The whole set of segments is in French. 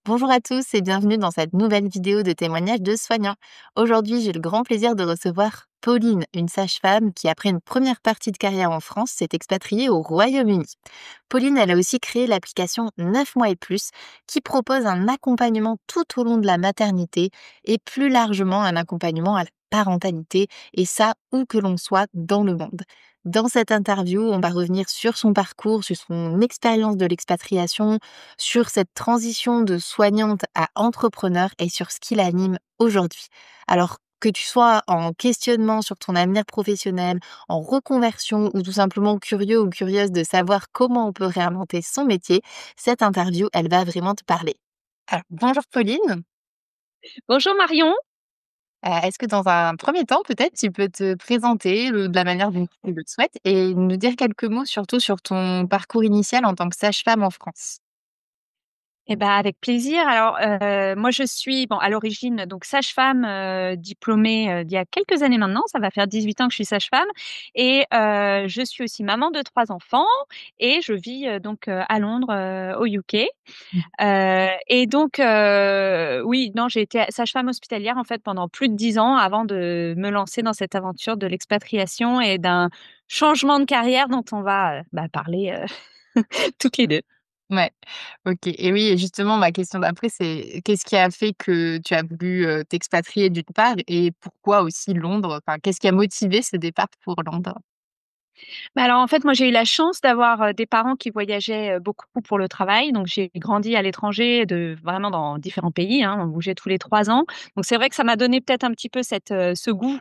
Bonjour à tous et bienvenue dans cette nouvelle vidéo de témoignage de soignants. Aujourd'hui, j'ai le grand plaisir de recevoir Pauline, une sage-femme qui, après une première partie de carrière en France, s'est expatriée au Royaume-Uni. Pauline, elle a aussi créé l'application 9 mois et plus qui propose un accompagnement tout au long de la maternité et plus largement un accompagnement à la parentalité et ça où que l'on soit dans le monde. Dans cette interview, on va revenir sur son parcours, sur son expérience de l'expatriation, sur cette transition de soignante à entrepreneur et sur ce qui l'anime aujourd'hui. Alors, que tu sois en questionnement sur ton avenir professionnel, en reconversion ou tout simplement curieux ou curieuse de savoir comment on peut réinventer son métier, cette interview, elle va vraiment te parler. Alors, bonjour Pauline. Bonjour Marion. Est-ce que dans un premier temps, peut-être, tu peux te présenter de la manière dont tu le souhaites et nous dire quelques mots surtout sur ton parcours initial en tant que sage-femme en France? Eh ben, avec plaisir. Alors, moi, je suis, bon, à l'origine, donc sage-femme, diplômée, d'il y a quelques années maintenant. Ça va faire 18 ans que je suis sage-femme et je suis aussi maman de 3 enfants et je vis, donc, à Londres, au UK. Et donc, oui, non, j'ai été sage-femme hospitalière, en fait, pendant plus de 10 ans avant de me lancer dans cette aventure de l'expatriation et d'un changement de carrière dont on va, parler, toutes les 2. Ouais, OK et oui et justement ma question d'après c'est qu'est-ce qui a fait que tu as voulu, t'expatrier d'une part et pourquoi aussi Londres? Enfin, qu'est-ce qui a motivé ce départ pour Londres? Bah, alors, en fait, moi, j'ai eu la chance d'avoir, des parents qui voyageaient, beaucoup pour le travail. Donc j'ai grandi à l'étranger, vraiment dans différents pays, hein. On bougeait tous les 3 ans. Donc c'est vrai que ça m'a donné peut-être un petit peu ce goût,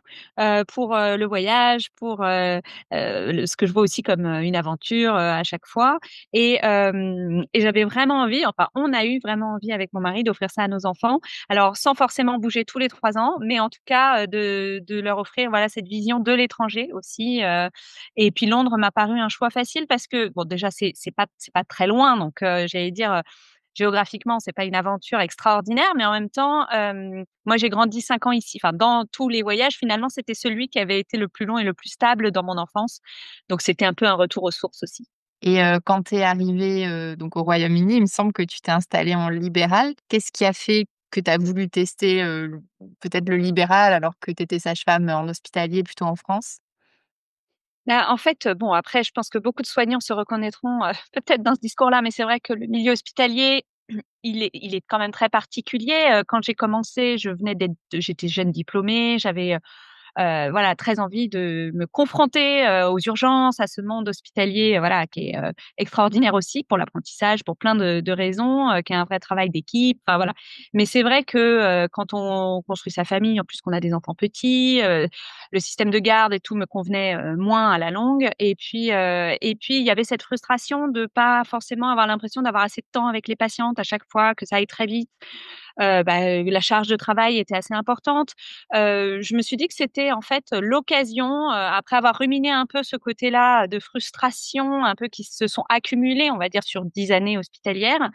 pour, le voyage, pour, ce que je vois aussi comme, une aventure, à chaque fois et j'avais vraiment envie, enfin, on a eu vraiment envie avec mon mari d'offrir ça à nos enfants. Alors sans forcément bouger tous les 3 ans, mais en tout cas, de leur offrir, voilà, cette vision de l'étranger aussi, et puis Londres m'a paru un choix facile parce que bon déjà c'est pas très loin donc j'allais dire, géographiquement c'est pas une aventure extraordinaire mais en même temps, moi j'ai grandi 5 ans ici. Enfin dans tous les voyages finalement c'était celui qui avait été le plus long et le plus stable dans mon enfance. Donc c'était un peu un retour aux sources aussi. Et quand tu es arrivée, donc au Royaume-Uni, il me semble que tu t'es installée en libéral. Qu'est-ce qui a fait que tu as voulu tester, peut-être le libéral alors que tu étais sage-femme en hospitalier plutôt en France? Bah, en fait, bon après je pense que beaucoup de soignants se reconnaîtront, peut-être dans ce discours-là, mais c'est vrai que le milieu hospitalier, il est quand même très particulier. Quand j'ai commencé, j'étais jeune diplômée, j'avais, voilà, très envie de me confronter, aux urgences, à ce monde hospitalier, voilà, qui est, extraordinaire aussi pour l'apprentissage, pour plein de raisons, qui est un vrai travail d'équipe, enfin voilà. Mais c'est vrai que, quand on construit sa famille, en plus qu'on a des enfants petits, le système de garde et tout me convenait, moins à la longue et puis il y avait cette frustration de pas forcément avoir l'impression d'avoir assez de temps avec les patientes à chaque fois, que ça aille très vite. La charge de travail était assez importante. Je me suis dit que c'était en fait l'occasion, après avoir ruminé un peu ce côté-là de frustration, un peu qui se sont accumulées, on va dire sur 10 années hospitalières,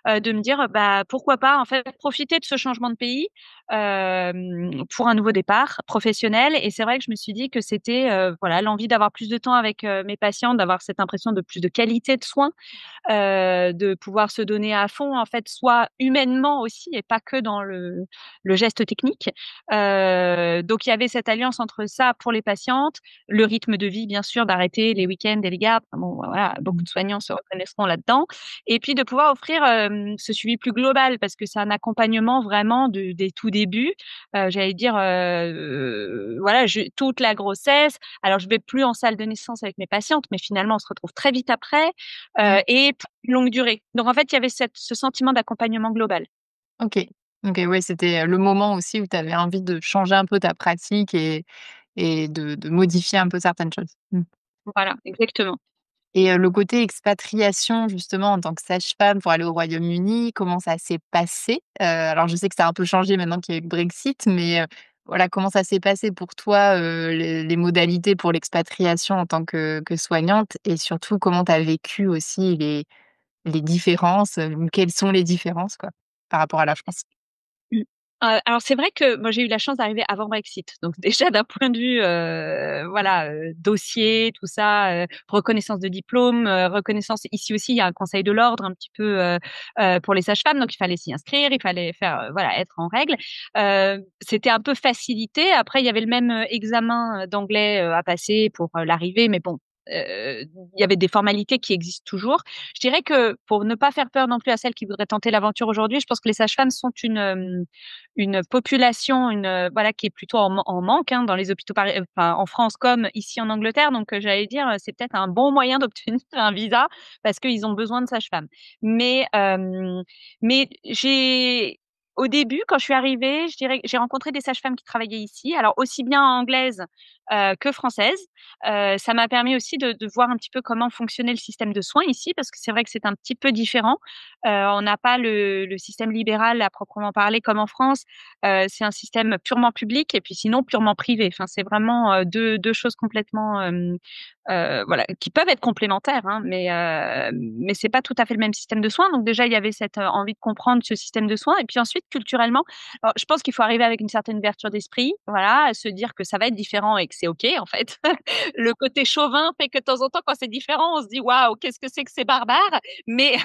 de me dire, bah, pourquoi pas en fait profiter de ce changement de pays, pour un nouveau départ professionnel et c'est vrai que je me suis dit que c'était, voilà, l'envie d'avoir plus de temps avec, mes patientes, d'avoir cette impression de plus de qualité de soins, de pouvoir se donner à fond, en fait, soit humainement aussi et pas que dans le geste technique. Donc il y avait cette alliance entre ça pour les patientes, le rythme de vie, bien sûr, d'arrêter les week-ends et les gardes. Enfin bon, voilà, beaucoup de soignants se reconnaîtront là-dedans et puis de pouvoir offrir, ce suivi plus global parce que c'est un accompagnement vraiment des tout débuts, j'allais dire, voilà, je toute la grossesse. Alors je vais plus en salle de naissance avec mes patientes, mais finalement on se retrouve très vite après, et pour une longue durée. Donc en fait, il y avait ce sentiment d'accompagnement global. OK. OK, ouais, c'était, le moment aussi où tu avais envie de changer un peu ta pratique et de modifier un peu certaines choses. Mmh. Voilà, exactement. Et le côté expatriation justement en tant que sage-femme pour aller au Royaume-Uni, comment ça s'est passé? Alors je sais que ça a un peu changé maintenant qu'il y a eu le Brexit, mais voilà, comment ça s'est passé pour toi, les modalités pour l'expatriation en tant que soignante? Et surtout comment tu as vécu aussi les différences, quelles sont les différences quoi, par rapport à la France? Alors c'est vrai que moi j'ai eu la chance d'arriver avant Brexit. Donc déjà d'un point de vue, voilà, dossier, tout ça, reconnaissance de diplôme, reconnaissance ici aussi il y a un conseil de l'ordre un petit peu, pour les sages-femmes, donc il fallait s'y inscrire, il fallait faire, voilà, être en règle. C'était un peu facilité. Après il y avait le même, examen, d'anglais, à passer pour, l'arrivée, mais bon, il y avait des formalités qui existent toujours. Je dirais que pour ne pas faire peur non plus à celles qui voudraient tenter l'aventure aujourd'hui, je pense que les sages-femmes sont une population, voilà, qui est plutôt en manque, hein, dans les hôpitaux enfin, en France comme ici en Angleterre. Donc, j'allais dire, c'est peut-être un bon moyen d'obtenir un visa parce qu'ils ont besoin de sages-femmes. Mais j'ai au début, quand je suis arrivée, je dirais que j'ai rencontré des sages-femmes qui travaillaient ici, alors aussi bien anglaises, que françaises. Ça m'a permis aussi de voir un petit peu comment fonctionnait le système de soins ici, parce que c'est vrai que c'est un petit peu différent. On n'a pas le système libéral à proprement parler comme en France. C'est un système purement public et puis sinon purement privé. Enfin, c'est vraiment, 2 choses complètement, voilà, qui peuvent être complémentaires, hein, mais c'est pas tout à fait le même système de soins. Donc déjà, il y avait cette, envie de comprendre ce système de soins et puis ensuite culturellement, alors je pense qu'il faut arriver avec une certaine ouverture d'esprit, voilà, à se dire que ça va être différent et que c'est OK, en fait. Le côté chauvin fait que de temps en temps, quand c'est différent, on se dit: «Waouh, qu'est-ce que c'est barbare?» mais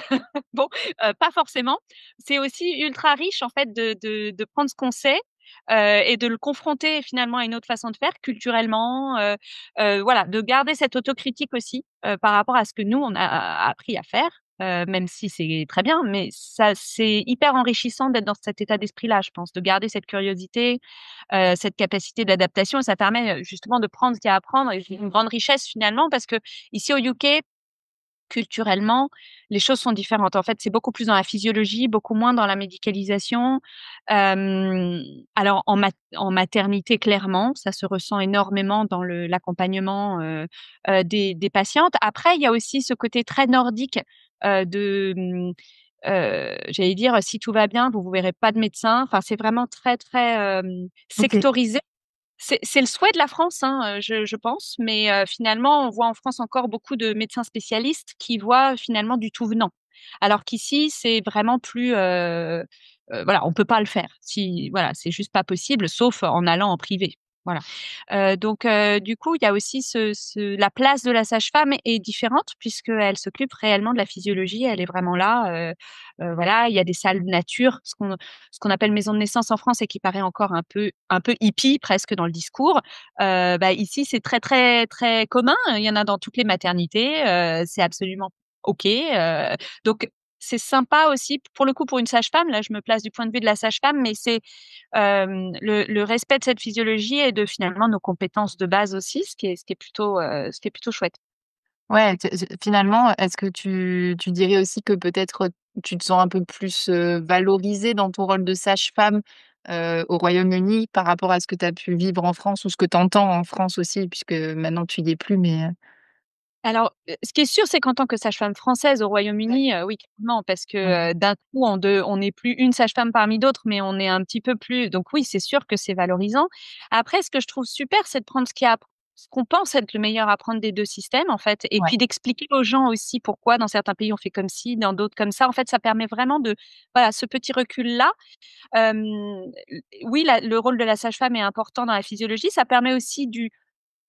bon, pas forcément. C'est aussi ultra riche en fait de prendre ce qu'on sait, et de le confronter finalement à une autre façon de faire culturellement, voilà, de garder cette autocritique aussi, par rapport à ce que nous on a appris à faire, même si c'est très bien, mais ça c'est hyper enrichissant d'être dans cet état d'esprit-là, je pense, de garder cette curiosité, cette capacité d'adaptation et ça permet, justement de prendre ce qu'il y a à prendre et c'est une grande richesse finalement parce que ici au UK culturellement, les choses sont différentes. En fait, c'est beaucoup plus dans la physiologie, beaucoup moins dans la médicalisation. Hem, alors en maternité, clairement, ça se ressent énormément dans l'accompagnement, des patientes. Après, il y a aussi ce côté très nordique, de, j'allais dire: «Si tout va bien, vous verrez pas de médecin». Enfin, c'est vraiment très, très, OK. sectorisé. C'est le souhait de la France, hein, je pense, mais finalement, on voit en France encore beaucoup de médecins spécialistes qui voient finalement du tout venant. Alors qu'ici, c'est vraiment plus, voilà, on peut pas le faire. Si voilà, c'est juste pas possible, sauf en allant en privé. Voilà. Donc du coup, il y a aussi la place de la sage-femme est différente puisqu'elle s'occupe réellement de la physiologie. Elle est vraiment là, voilà. Il y a des salles nature, ce qu'on appelle maison de naissance en France et qui paraît encore un peu hippie presque dans le discours. Bah, ici, c'est très, très, très commun. Il y en a dans toutes les maternités, c'est absolument OK, donc c'est sympa aussi pour le coup pour une sage-femme, là je me place du point de vue de la sage-femme, mais c'est, le respect de cette physiologie et de finalement nos compétences de base aussi, ce qui est plutôt chouette. Ouais, finalement, est-ce que tu dirais aussi que peut-être, tu te sens un peu plus, valorisée dans ton rôle de sage-femme, au Royaume-Uni par rapport à ce que tu as pu vivre en France ou ce que tu entends en France aussi puisque maintenant tu y es plus mais, Alors, ce qui est sûr, c'est qu'en tant que sage-femme française au Royaume-Uni, oui, clairement, parce que, mmh. d'un coup, on n'est plus une sage-femme parmi d'autres, mais on est un petit peu plus donc oui, c'est sûr que c'est valorisant. Après, ce que je trouve super, c'est de prendre ce qu'on pense être le meilleur à prendre des 2 systèmes, en fait, et Ouais. puis d'expliquer aux gens aussi pourquoi dans certains pays on fait comme ci, dans d'autres comme ça. En fait, ça permet vraiment de voilà, ce petit recul-là. Hem, oui, le rôle de la sage-femme est important dans la physiologie. Ça permet aussi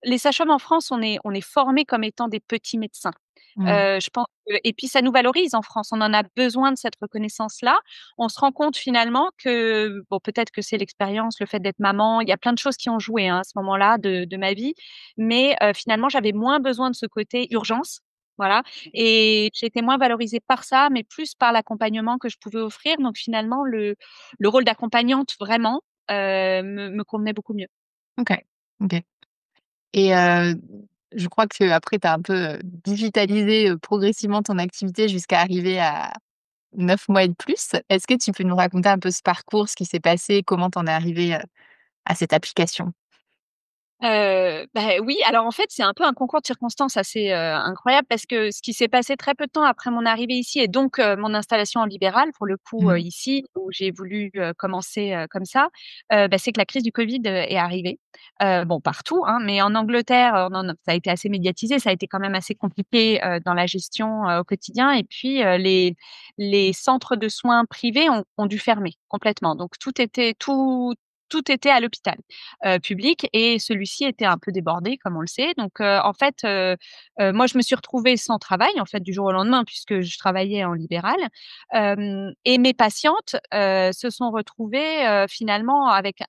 les sages-femmes en France, on est formés comme étant des petits médecins. Mmh. Je pense que et puis ça nous valorise en France. On en a besoin de cette reconnaissance-là. On se rend compte finalement que bon, peut-être que c'est l'expérience, le fait d'être maman, il y a plein de choses qui ont joué, hein, à ce moment-là de ma vie, mais finalement, j'avais moins besoin de ce côté urgence, voilà, et j'étais moins valorisée par ça, mais plus par l'accompagnement que je pouvais offrir. Donc finalement, le rôle d'accompagnante vraiment, me convenait beaucoup mieux. OK. OK. Et je crois qu'après tu as un peu, digitalisé, progressivement ton activité jusqu'à arriver à 9 mois et de plus. Est-ce que tu peux nous raconter un peu ce parcours, ce qui s'est passé, comment tu en es arrivée, à cette application? Oui, alors en fait, c'est un peu un concours de circonstances assez, incroyable parce que ce qui s'est passé très peu de temps après mon arrivée ici et donc mon installation en libéral pour le coup, Mmh. ici où j'ai voulu, commencer, comme ça, c'est que la crise du covid, est arrivée. Bon partout, hein, mais en Angleterre, ça a été assez médiatisé, ça a été quand même assez compliqué, dans la gestion, au quotidien et puis, les centres de soins privés ont dû fermer complètement. Donc tout était à l'hôpital public et celui-ci était un peu débordé comme on le sait. Donc en fait, moi je me suis retrouvée sans travail en fait du jour au lendemain puisque je travaillais en libéral, hem et mes patientes, se sont retrouvées, finalement avec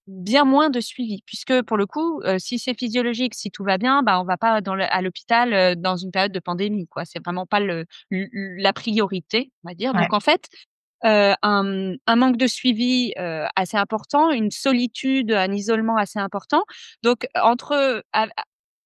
bien moins de suivi puisque pour le coup, si c'est physiologique, si tout va bien, bah, on va pas à l'hôpital, dans une période de pandémie quoi. C'est vraiment pas la priorité, on va dire. Ouais. Donc en fait, un manque de suivi, assez important, une solitude, un isolement assez important. Donc entre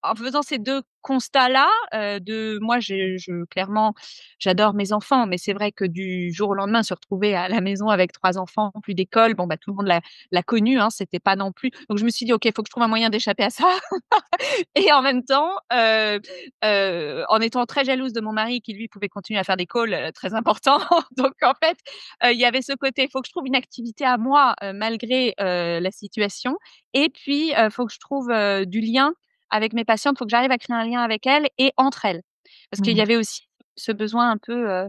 en faisant ces 2 constats-là, de moi je clairement, j'adore mes enfants, mais c'est vrai que du jour au lendemain, se retrouver à la maison avec 3 enfants, plus d'école, bon, bah, tout le monde l'a connu, hein, c'était pas non plus donc je me suis dit: «OK, il faut que je trouve un moyen d'échapper à ça». Et en même temps, en étant très jalouse de mon mari qui lui pouvait continuer à faire des calls, très importants. Donc en fait, il y avait ce côté, il faut que je trouve une activité à moi, malgré, la situation et puis, faut que je trouve, du lien avec mes patientes, faut que j'arrive à créer un lien avec elles et entre elles. Parce qu'il y Mmh. avait aussi ce besoin un peu,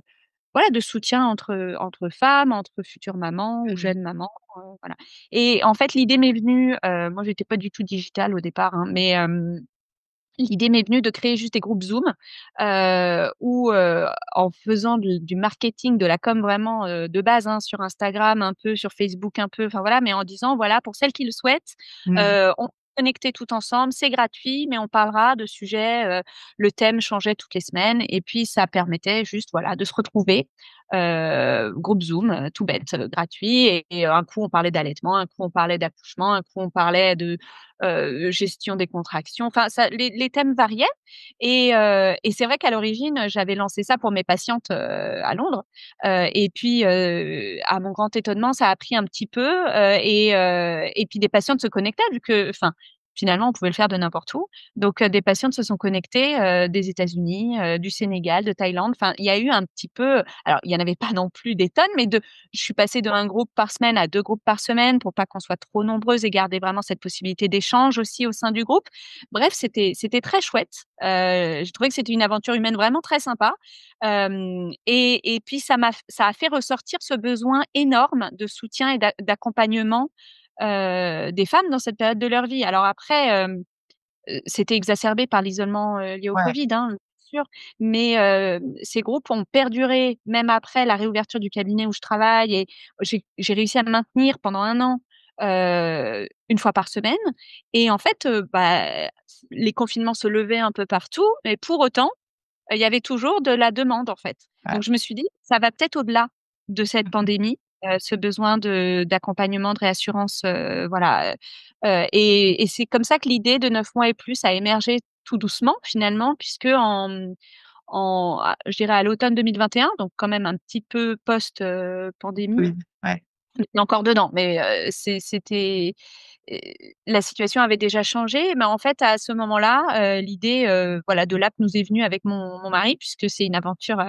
voilà, de soutien entre femmes, entre futures mamans ou Mmh. jeunes mamans, voilà. Et en fait, l'idée m'est venue, moi j'étais pas du tout digitale au départ, hein, mais l'idée m'est venue de créer juste des groupes Zoom, où, en faisant du marketing, de la com vraiment, de base, hein, sur Instagram un peu, sur Facebook un peu, enfin voilà, mais en disant: «Voilà, pour celles qui le souhaitent, Mmh. on peut se connecter toutes ensemble, c'est gratuit, mais on parlera de sujets», le thème changeait toutes les semaines et puis ça permettait juste, voilà, de se retrouver, groupe Zoom, tout bête, gratuit et un coup on parlait d'allaitement, un coup on parlait d'accouchement, un coup on parlait de gestion des contractions, enfin ça les thèmes variaient et c'est vrai qu'à l'origine, j'avais lancé ça pour mes patientes, à Londres, et puis, à mon grand étonnement, ça a pris un petit peu, et puis des patientes se connectaient vu que enfin, finalement, on pouvait le faire de n'importe où. Donc, des patientes se sont connectées, des États-Unis, du Sénégal, de Thaïlande. Enfin, il y a eu un petit peu alors il y en avait pas non plus des tonnes, mais je suis passée de 1 groupe par semaine à 2 groupes par semaine pour pas qu'on soit trop nombreuses et garder vraiment cette possibilité d'échange aussi au sein du groupe. Bref, c'était très chouette. J'ai trouvé que c'était une aventure humaine vraiment très sympa. Et puis ça a fait ressortir ce besoin énorme de soutien et d'accompagnement, des femmes dans cette période de leur vie. Alors après, c'était exacerbé par l'isolement, lié au Ouais. Covid, hein, bien sûr, mais ces groupes ont perduré même après la réouverture du cabinet où je travaille et j'ai réussi à me maintenir pendant 1 an, 1 fois par semaine et en fait, les confinements se levaient un peu partout, mais pour autant, il y avait toujours de la demande, en fait. Ouais. Donc je me suis dit: «Ça va peut-être au-delà de cette Mmh. pandémie», ce besoin d'accompagnement, de réassurance, voilà, et c'est comme ça que l'idée de 9 mois et plus a émergé tout doucement, finalement, puisque je dirais à l'automne 2021, donc quand même un petit peu post, pandémie, Oui. Ouais. on était encore dedans, mais c'était heu, la situation avait déjà changé, mais en fait, à ce moment-là, l'idée, voilà, de l'app nous est venue avec mon mari puisque c'est une aventure,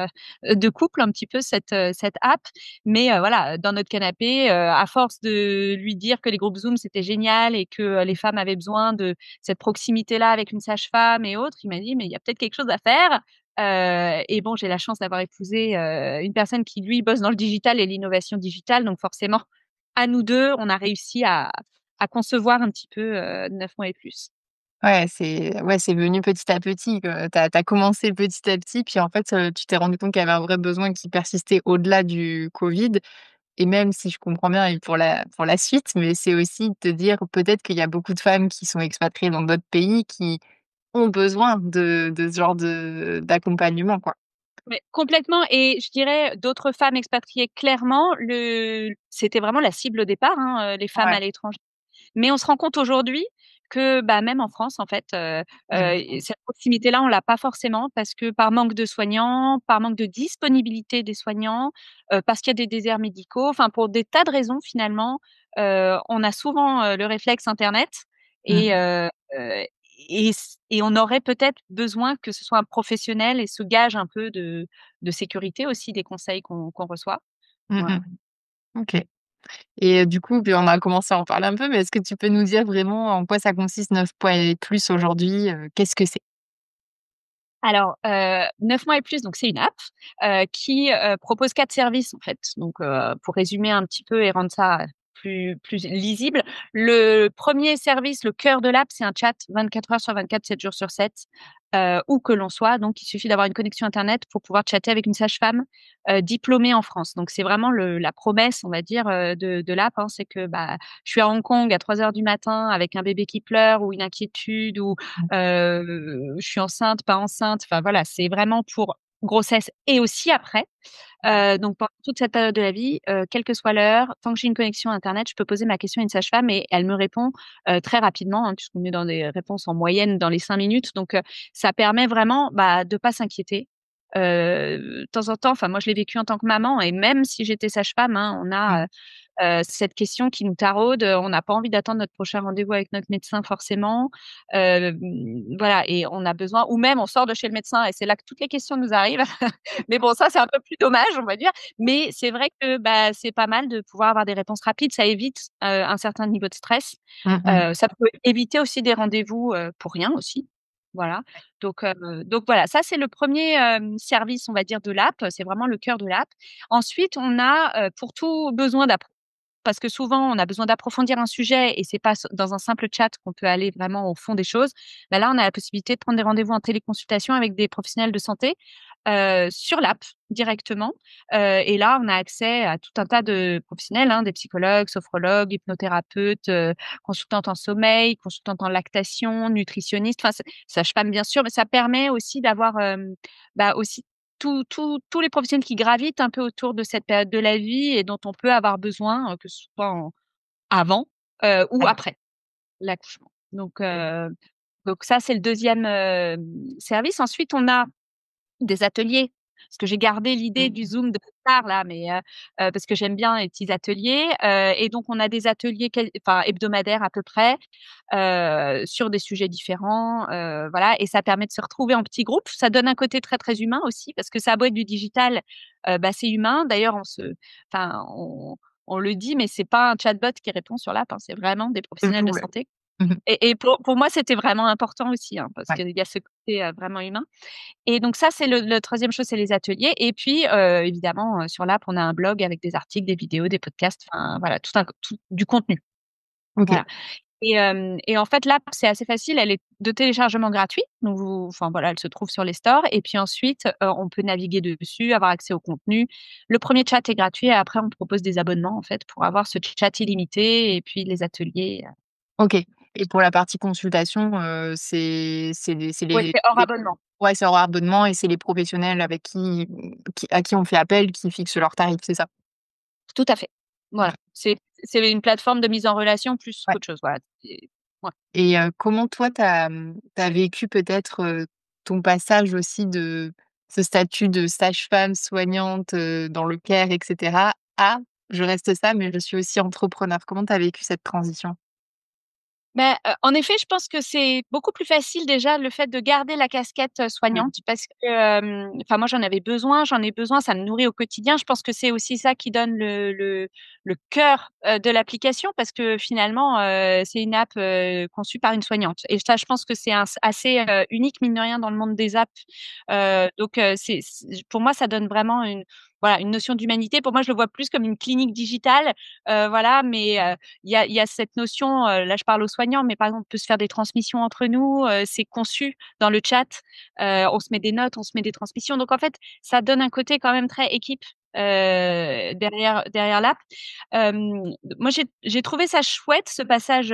de couple un petit peu cette app. Mais voilà, dans notre canapé, à force de lui dire que les groupes Zoom, c'était génial et que, les femmes avaient besoin de cette proximité-là avec une sage-femme et autres, il m'a dit: «Mais il y a peut-être quelque chose à faire». Et bon, j'ai la chance d'avoir épousé, une personne qui lui bosse dans le digital et l'innovation digitale, donc forcément, à nous 2, on a réussi à concevoir un petit peu, 9 mois et plus. Ouais, c'est venu petit à petit, tu as commencé petit à petit, puis en fait, tu t'es rendu compte qu'il y avait un vrai besoin qui persistait au-delà du covid et même si je comprends bien et pour la suite, mais c'est aussi de te dire peut-être qu'il y a beaucoup de femmes qui sont expatriées dans d'autres pays qui ont besoin de ce genre d'accompagnement, quoi. Mais complètement et je dirais d'autres femmes expatriées clairement, c'était vraiment la cible au départ, hein, les femmes Ouais. à l'étranger. Mais on se rend compte aujourd'hui que, bah, même en France, en fait, Mmh. cette proximité-là, on l'a pas forcément parce que par manque de soignants, par manque de disponibilité des soignants, parce qu'il y a des déserts médicaux, enfin pour des tas de raisons finalement, on a souvent, le réflexe internet et Mmh. et on aurait peut-être besoin que ce soit un professionnel et ce gage un peu de sécurité aussi des conseils qu'on reçoit. Mmh Voilà. mh. OK. Et du coup, puis on a commencé à en parler un peu, mais est-ce que tu peux nous dire vraiment en quoi ça consiste 9 points et plus aujourd'hui? Qu'est-ce que c'est? Alors, 9 mois et plus, donc c'est une app, qui, propose 4 services en fait. Donc, pour résumer un petit peu et rendre ça plus lisible, le premier service, le cœur de l'app, c'est un chat 24 heures sur 24, 7 jours sur 7, où que l'on soit. Donc il suffit d'avoir une connexion internet pour pouvoir chatter avec une sage-femme, diplômée en France. Donc c'est vraiment la promesse, on va dire, de l'app, hein. C'est que, bah, je suis à Hong Kong à 3 heures du matin avec un bébé qui pleure ou une inquiétude ou Mmh. je suis enceinte, pas enceinte, enfin voilà, c'est vraiment pour grossesse et aussi après. Donc pendant toute cette période de la vie, quelle que soit l'heure, tant que j'ai une connexion internet, je peux poser ma question à une sage-femme et elle me répond, très rapidement, hein, puisqu'on est dans des réponses en moyenne dans les 5 minutes. Donc ça permet vraiment, bah, de pas s'inquiéter. De temps en temps, enfin moi je l'ai vécu en tant que maman et même si j'étais sage-femme, hein, on Mmh. a, cette question qui nous taraude, on n'a pas envie d'attendre notre prochain rendez-vous avec notre médecin forcément. Hem, voilà et on a besoin ou même on sort de chez le médecin et c'est là que toutes les questions nous arrivent. Mais bon, ça, c'est un peu plus dommage, on va dire. Mais c'est vrai que, bah, c'est pas mal de pouvoir avoir des réponses rapides. Ça évite, un certain niveau de stress. Mmh mh. Ça peut éviter aussi des rendez-vous, pour rien aussi. Voilà. Donc voilà, ça, c'est le premier er service, on va dire, de l'app. C'est vraiment le cœur de l'app. Ensuite, on a, pour tout besoin parce que souvent, on a besoin d'approfondir un sujet et c'est pas dans un simple chat qu'on peut aller vraiment au fond des choses. Bah, là, on a la possibilité de prendre des rendez-vous en téléconsultation avec des professionnels de santé, sur l'app directement, et là, on a accès à tout un tas de professionnels, hein, des psychologues, sophrologues, hypnothérapeutes, consultantes en sommeil, consultantes en lactation, nutritionnistes, enfin, sage-femme bien sûr, mais ça permet aussi d'avoir, bah, aussi tous les professionnels qui gravitent un peu autour de cette période de la vie et dont on peut avoir besoin, que ce soit avant, ou Ouais. après l'accouchement. Donc ça, c'est le deuxième e service. Ensuite, on a des ateliers, parce que j'ai gardé l'idée Mmh. du Zoom de départ là, mais parce que j'aime bien les petits ateliers, et donc on a des ateliers hebdomadaires à peu près, sur des sujets différents, voilà et ça permet de se retrouver en petits groupes. Ça donne un côté très, très humain aussi parce que ça a beau être du digital, bah, c'est humain. D'ailleurs, on le dit, mais c'est pas un chatbot qui répond sur l'app, hein, c'est vraiment des C'est professionnels vous, de ouais. santé Mmh mh. et pour moi, c'était vraiment important aussi, hein, parce Ouais. qu'il y a ce côté, vraiment humain. Et donc ça, c'est le 3e chose, c'est les ateliers et puis, évidemment, sur l'app, on a un blog avec des articles, des vidéos, des podcasts, enfin voilà, tout du contenu. OK. Voilà et en fait, l'app, c'est assez facile, elle est de téléchargement gratuit, donc enfin voilà, elle se trouve sur les stores et puis ensuite, on peut naviguer dessus, avoir accès au contenu. Le premier chat est gratuit et après on propose des abonnements, en fait, pour avoir ce chat illimité et puis les ateliers, OK. Et pour la partie consultation, c'est ouais, c'est hors les abonnement. ouais, c'est hors abonnement et c'est les professionnels avec qui on fait appel qui fixent leurs tarifs, c'est ça? Tout à fait. Voilà, c'est une plateforme de mise en relation plus Ouais. qu'autre chose, voilà. C'est ouais. Et comment toi tu as vécu peut-être, ton passage aussi de ce statut de sage-femme soignante, dans le care et cetera, à: «Je reste ça, mais je suis aussi entrepreneur». Comment tu as vécu cette transition? Bah, en effet, je pense que c'est beaucoup plus facile déjà le fait de garder la casquette, Mmh. soignante parce que, enfin moi j'en ai besoin, ça me nourrit au quotidien. Je pense que c'est aussi ça qui donne le cœur, de l'application parce que finalement, c'est une app, conçue par une soignante et ça je pense que c'est assez, unique mine de rien dans le monde des apps. Pour moi ça donne vraiment une notion d'humanité. Pour moi, je le vois plus comme une clinique digitale, voilà, mais il y a cette notion, là je parle aux soignants, mais par exemple, on peut se faire des transmissions entre nous, c'est conçu dans le chat, on se met des notes, on se met des transmissions. Donc en fait, ça donne un côté quand même très équipe, derrière l'app. Hem, Moi j'ai trouvé ça chouette ce passage,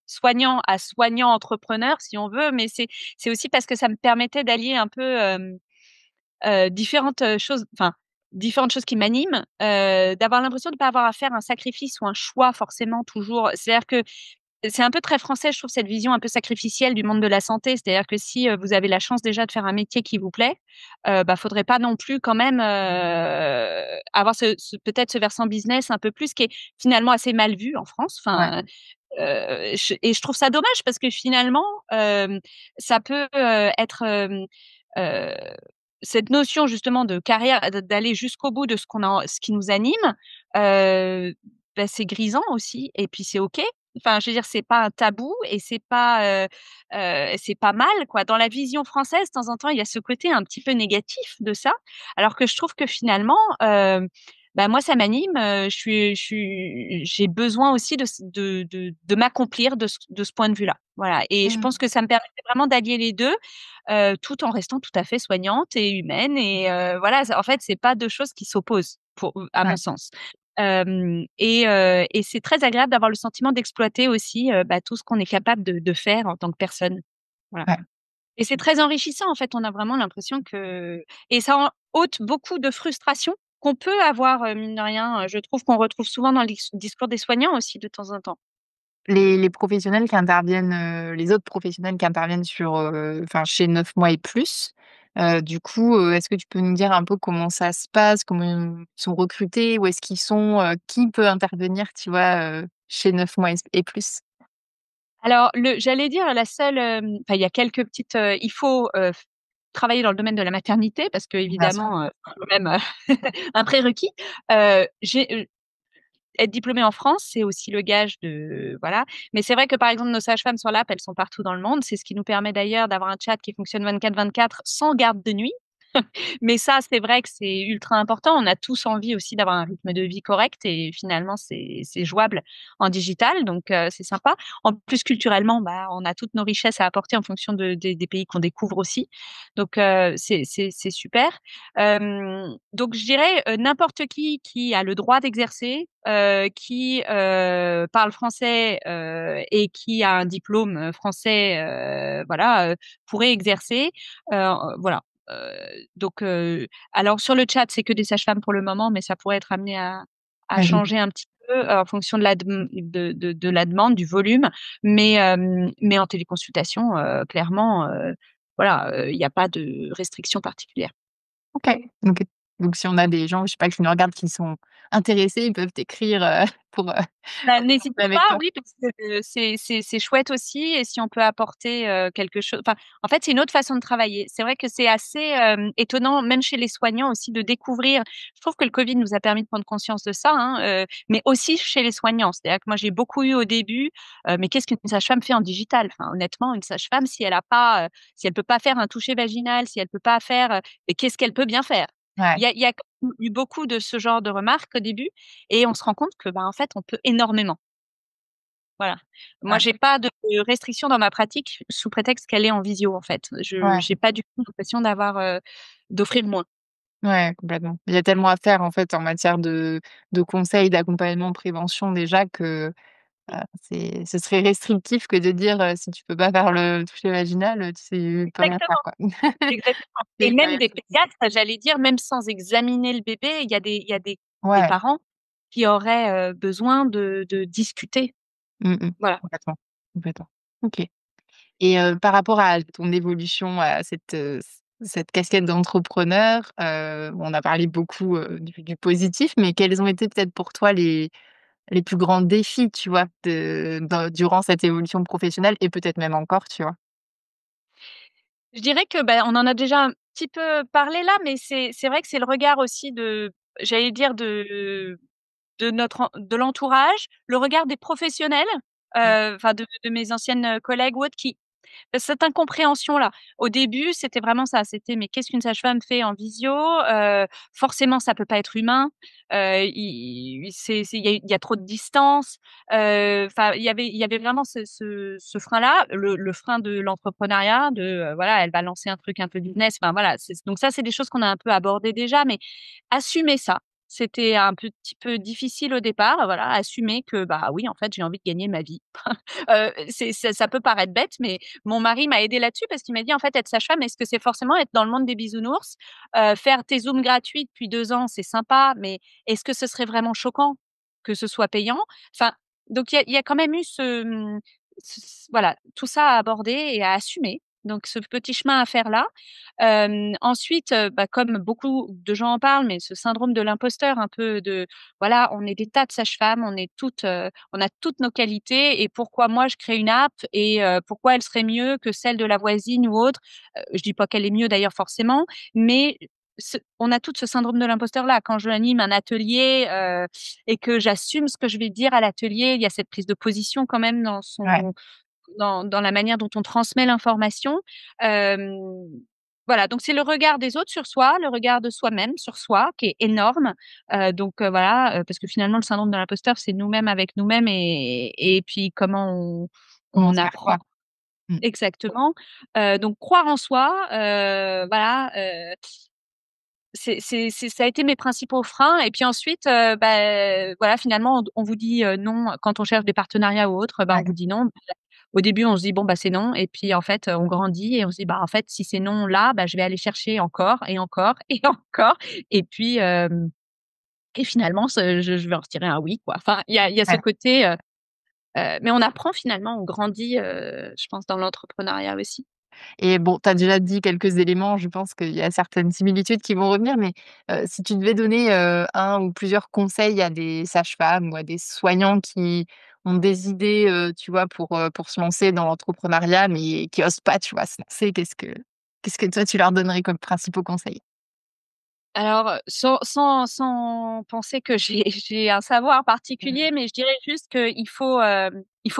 soignant à soignant entrepreneur si on veut, mais c'est aussi parce que ça me permettait d'allier un peu, différentes, choses différentes choses qui m'animent, d'avoir l'impression de pas avoir à faire un sacrifice ou un choix forcément toujours. C'est-à-dire que c'est un peu très français, je trouve, cette vision un peu sacrificielle du monde de la santé. C'est-à-dire que si, vous avez la chance déjà de faire un métier qui vous plaît, bah, faudrait pas non plus quand même, avoir peut-être ce versant business un peu plus qui est finalement assez mal vu en France. Ouais. Enfin, je trouve ça dommage parce que finalement, ça peut être euh, cette notion justement de carrière, d'aller jusqu'au bout de ce qui nous anime, euh, ben, c'est grisant aussi, et puis c'est ok. Enfin, je veux dire, c'est pas un tabou et c'est pas mal, quoi. Dans la vision française, de temps en temps, il y a ce côté un petit peu négatif de ça, alors que je trouve que finalement, bah moi, ça m'anime. J'ai besoin aussi de m'accomplir de ce point de vue-là. Voilà. Et je pense Mmh. que ça me permet vraiment d'allier les deux, tout en restant tout à fait soignante et humaine. Et voilà, en fait, c'est pas deux choses qui s'opposent, à mon Ouais, sens. Et c'est très agréable d'avoir le sentiment d'exploiter aussi bah, tout ce qu'on est capable de faire en tant que personne. Voilà. ouais. Et c'est très enrichissant, en fait. On a vraiment l'impression et ça en ôte beaucoup de frustration qu'on peut avoir, mine de rien. Je trouve qu'on retrouve souvent dans le discours des soignants aussi, de temps en temps. Les professionnels qui interviennent, les autres professionnels qui interviennent sur, enfin, chez 9 mois et plus, du coup, est-ce que tu peux nous dire un peu comment ça se passe? Comment ils sont recrutés? Où est-ce qu'ils sont? Qui peut intervenir, tu vois, chez 9 mois et plus? Alors, j'allais dire la seule, enfin, il y a quelques petites, il faut, travailler dans le domaine de la maternité parce Bien sûr. qu'évidemment, c'est quand même, un prérequis. J'ai Être diplômé en France, c'est aussi le gage de voilà. Mais c'est vrai que, par exemple, nos sages-femmes sur l'app, elles sont partout dans le monde. C'est ce qui nous permet d'ailleurs d'avoir un chat qui fonctionne 24/24 sans garde de nuit. Mais ça, c'est vrai que c'est ultra important. On a tous envie aussi d'avoir un rythme de vie correct et finalement, c'est jouable en digital, donc c'est sympa. En plus, culturellement, bah, on a toutes nos richesses à apporter en fonction des pays qu'on découvre aussi. Donc c'est super. Donc je dirais, n'importe qui a le droit d'exercer, qui parle français, et qui a un diplôme français, voilà, pourrait exercer. Voilà. Donc, alors sur le chat, c'est que des sages-femmes pour le moment, mais ça pourrait être amené à Ouais, changer un petit peu en fonction de de la demande, du volume. Mais en téléconsultation, clairement, voilà, il n'y a pas de restriction particulière. OK. Donc si on a des gens, je sais pas, qui nous regardent, qui sont intéressés, ils peuvent t'écrire, pour, Bah, n'hésitez avec pas, toi. oui, parce que, c'est chouette aussi, et si on peut apporter, quelque chose, enfin, en fait, c'est une autre façon de travailler. C'est vrai que c'est assez, étonnant, même chez les soignants aussi, de découvrir. Je trouve que le Covid nous a permis de prendre conscience de ça, hein, mais aussi chez les soignants. C'est-à-dire que moi, j'ai beaucoup eu au début, mais qu'est-ce qu'une sage-femme fait en digital? Enfin, honnêtement, une sage-femme, si elle peut pas faire un toucher vaginal, si elle peut pas faire, mais qu'est-ce qu'elle peut bien faire? Ouais, Il y a eu beaucoup de ce genre de remarques au début, et on se rend compte que, bah, en fait, on peut énormément. Voilà. Moi, ouais, j'ai pas de restriction dans ma pratique sous prétexte qu'elle est en visio, en fait. Je ouais, j'ai pas du tout l'impression d'offrir moins. ouais, complètement. Il y a tellement à faire, en fait, en matière de conseils, d'accompagnement, de prévention déjà que, ce serait restrictif que de dire, si tu peux pas faire le toucher vaginal, tu peux rien faire, Exactement, quoi. exactement. Et C'est hyper même des restrictif. pédiatres, j'allais dire, même sans examiner le bébé, il y a des Ouais. parents qui auraient, besoin de discuter. Mmh mh. Voilà. Complètement, complètement. OK. Et par rapport à ton évolution, à cette casquette d'entrepreneur, on a parlé beaucoup, du positif, mais quels ont été peut-être pour toi les plus grands défis, tu vois, durant cette évolution professionnelle et peut-être même encore, tu vois? Je dirais que, bah, on en a déjà un petit peu parlé là, mais c'est vrai que c'est le regard aussi j'allais dire de l'entourage, le regard des professionnels, Mmh. enfin de mes anciennes collègues ou autres, qui cette incompréhension-là. Au début, c'était vraiment ça, c'était: «Mais qu'est-ce qu'une sage-femme fait en visio?» Forcément, ça peut pas être humain, il y a trop de distance, enfin, il y avait vraiment ce frein-là, le frein de l'entrepreneuriat, voilà, elle va lancer un truc un peu business, enfin voilà, donc ça, c'est des choses qu'on a un peu abordées déjà, mais assumer ça, c'était un petit peu difficile au départ, voilà, assumer que, bah, oui, en fait, j'ai envie de gagner ma vie. Ça peut paraître bête, mais mon mari m'a aidé là-dessus parce qu'il m'a dit: «En fait, être sage-femme, est-ce que c'est forcément être dans le monde des bisounours? Faire tes Zooms gratuits depuis 2 ans, c'est sympa, mais est-ce que ce serait vraiment choquant que ce soit payant?» Enfin, donc il y a quand même eu voilà, tout ça à aborder et à assumer. Donc ce petit chemin à faire là. Ensuite, bah, comme beaucoup de gens en parlent, mais ce syndrome de l'imposteur un peu de voilà, on est des tas de sages-femmes, on a toutes nos qualités et pourquoi moi je crée une app et pourquoi elle serait mieux que celle de la voisine ou autre? Je dis pas qu'elle est mieux d'ailleurs forcément, mais on a toutes ce syndrome de l'imposteur là. Quand j'anime un atelier, et que j'assume ce que je vais dire à l'atelier, il y a cette prise de position quand même Ouais. dans la manière dont on transmet l'information. Hem, voilà, donc c'est le regard des autres sur soi, le regard de soi-même sur soi qui est énorme. Voilà, parce que finalement le syndrome de l'imposteur, c'est nous-mêmes avec nous-mêmes et puis comment On on ose faire quoi? apprend Mmh. exactement. Donc croire en soi, voilà, ça a été mes principaux freins et puis ensuite, voilà, finalement, on vous dit, non quand on cherche des partenariats ou autre, bah, on vous Ouais. dit non. Au début, on se dit: «Bon, bah, c'est non» et puis en fait, on grandit et on se dit: «Bah, en fait, si c'est non là, bah, je vais aller chercher encore et encore et encore» et puis, et finalement je vais en retirer un oui, quoi. Enfin, il y a ce Ouais. côté, mais on apprend finalement, on grandit, je pense dans l'entrepreneuriat aussi. Et bon, tu as déjà dit quelques éléments, je pense qu'il y a certaines similitudes qui vont revenir, mais si tu devais donner, 1 ou plusieurs conseils à des sages-femmes ou à des soignants qui ont des idées, tu vois, pour se lancer dans l'entrepreneuriat, mais qui osent pas, tu vois, se lancer, qu'est-ce que toi tu leur donnerais comme principaux conseils? Alors, sans penser que j'ai j'ai un savoir particulier, mais je dirais juste il faut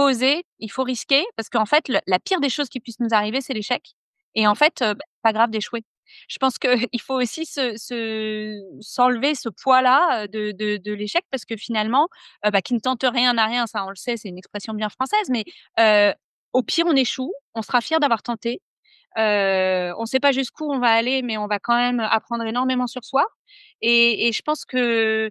oser, il faut risquer parce qu'en fait, le la pire des choses qui puissent nous arriver, c'est l'échec et en fait, bah, pas grave d'échouer. Je pense qu'il faut aussi s'enlever ce poids-là, de l'échec parce que finalement, bah, qui ne tente rien n'a rien, ça on le sait, c'est une expression bien française, mais heu, au pire, on échoue, on sera fier d'avoir tenté. On sait pas jusqu'où on va aller, mais on va quand même apprendre énormément sur soi et je pense que,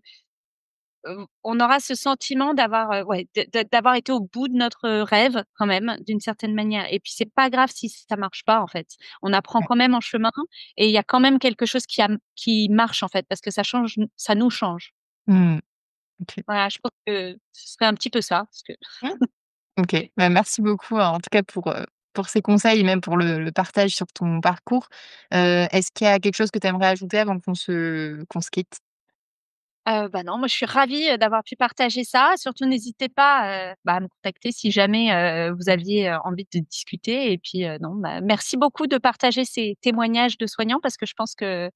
on aura ce sentiment d'avoir, ouais, d'avoir été au bout de notre rêve quand même, d'une certaine manière et puis c'est pas grave si ça marche pas, en fait. On apprend Ouais. quand même en chemin et il y a quand même quelque chose qui marche, en fait, parce que ça nous change. Mmh. OK. Voilà, je pense que ce serait un petit peu ça, parce que Mmh. OK. Bah, merci beaucoup, en tout cas pour ces conseils et même pour le partage sur ton parcours. Est-ce qu'il y a quelque chose que tu aimerais ajouter avant qu'on se quitte? Bah, non, moi je suis ravie, d'avoir pu partager ça. Surtout n'hésitez pas, à me contacter si jamais, vous aviez, envie de discuter et puis, non, bah, merci beaucoup de partager ces témoignages de soignants parce que je pense que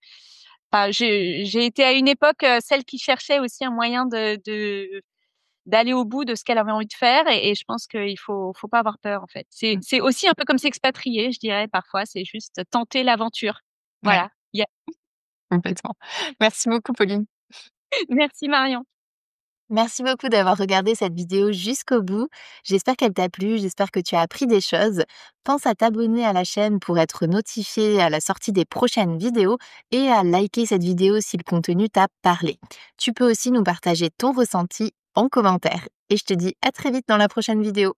enfin, j'ai été à une époque, celle qui cherchait aussi un moyen d'aller au bout de ce qu'elle avait envie de faire et je pense qu'il faut pas avoir peur, en fait. Mmh. C'est aussi un peu comme s'expatrier, je dirais parfois, c'est juste tenter l'aventure. Ouais, Voilà, il y a complètement. Merci beaucoup, Pauline. merci Marion. Merci beaucoup d'avoir regardé cette vidéo jusqu'au bout. J'espère qu'elle t'a plu, j'espère que tu as appris des choses. Pense à t'abonner à la chaîne pour être notifié à la sortie des prochaines vidéos et à liker cette vidéo si le contenu t'a parlé. Tu peux aussi nous partager ton ressenti en commentaire. Et je te dis à très vite dans la prochaine vidéo.